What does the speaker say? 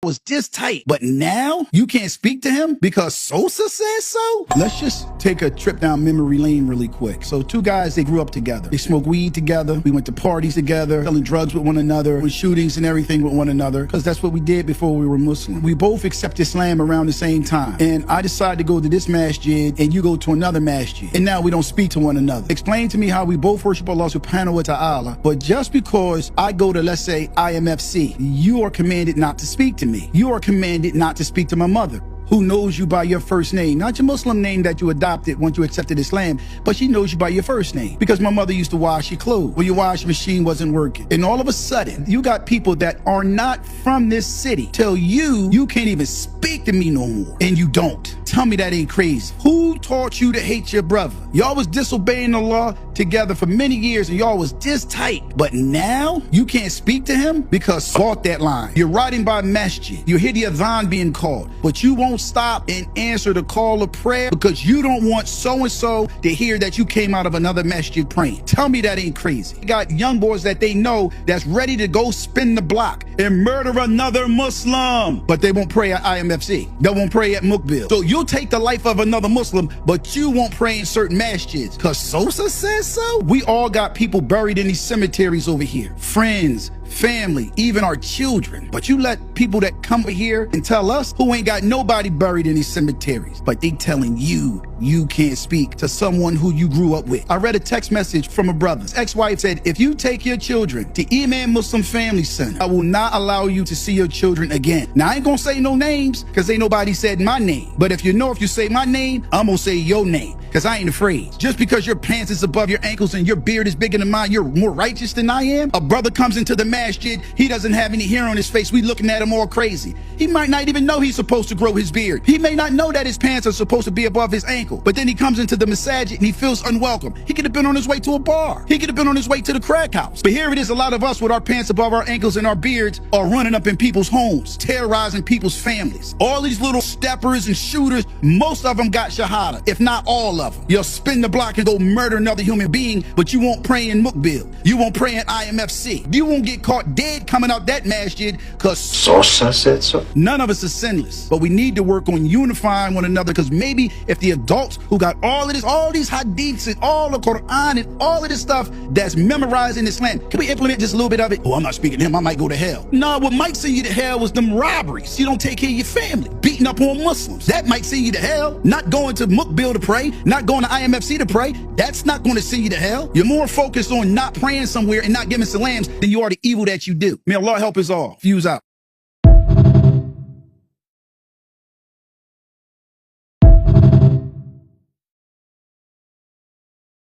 was this tight, but now you can't speak to him because Sosa says so? Let's just take a trip down memory lane really quick. So two guys, they grew up together. They smoked weed together. We went to parties together, selling drugs with one another, with shootings and everything with one another, because that's what we did before we were Muslim. We both accept Islam around the same time. And I decided to go to this masjid and you go to another masjid. And now we don't speak to one another. Explain to me how we both worship Allah subhanahu wa ta'ala, but just because I go to, let's say, IMFC, you are commanded not to speak to me. You are commanded not to speak to my mother, who knows you by your first name, not your Muslim name that you adopted once you accepted Islam, but she knows you by your first name because my mother used to wash your clothes when your washing machine wasn't working. And all of a sudden, you got people that are not from this city tell you can't even speak to me no more, and you don't. Tell me that ain't crazy. Who taught you to hate your brother? Y'all was disobeying the law together for many years and y'all was this tight, but now you can't speak to him because bought that line. You're riding by masjid, you hear the adhan being called, but you won't stop and answer the call of prayer because you don't want so-and-so to hear that you came out of another masjid praying. Tell me that ain't crazy. You got young boys that they know that's ready to go spin the block and murder another Muslim, but they won't pray at IMFC. They won't pray at Mukbil. So you'll take the life of another Muslim, but you won't pray in certain masjids because Sosa says so? We all got people buried in these cemeteries over here. Friends, family, even our children. But you let people that come here and tell us who ain't got nobody buried in these cemeteries, but they telling you can't speak to someone who you grew up with. I read a text message from a brother. His ex-wife said, if you take your children to Imam Muslim Family Center, I will not allow you to see your children again. Now, I ain't gonna say no names because ain't nobody said my name. But if you say my name, I'm gonna say your name because I ain't afraid. Just because your pants is above your ankles and your beard is bigger than mine, you're more righteous than I am. A brother comes into the masjid, he doesn't have any hair on his face, we looking at him all crazy. He might not even know he's supposed to grow his beard. He may not know that his pants are supposed to be above his ankle, but then he comes into the masajid and he feels unwelcome. He could have been on his way to a bar. He could have been on his way to the crack house. But here it is, a lot of us with our pants above our ankles and our beards are running up in people's homes, terrorizing people's families. All these little steppers and shooters, most of them got shahada, if not all of them. You'll spin the block and go murder another human being, but you won't pray in Mukbil. You won't pray in IMFC. You won't get caught dead coming out that masjid because Sosa said so. None of us are sinless, but we need to work on unifying one another because maybe if the adults who got all these hadiths and all the Quran and all of this stuff that's memorized in Islam, can we implement just a little bit of it? Oh, I'm not speaking to him, I might go to hell. Nah, what might send you to hell was them robberies. You don't take care of your family, beating up on Muslims. That might send you to hell. Not going to Mukbil to pray, not going to IMFC to pray, that's not going to send you to hell. You're more focused on not praying somewhere and not giving salams than you are the evil that you do. May Allah help us all. Fuse out.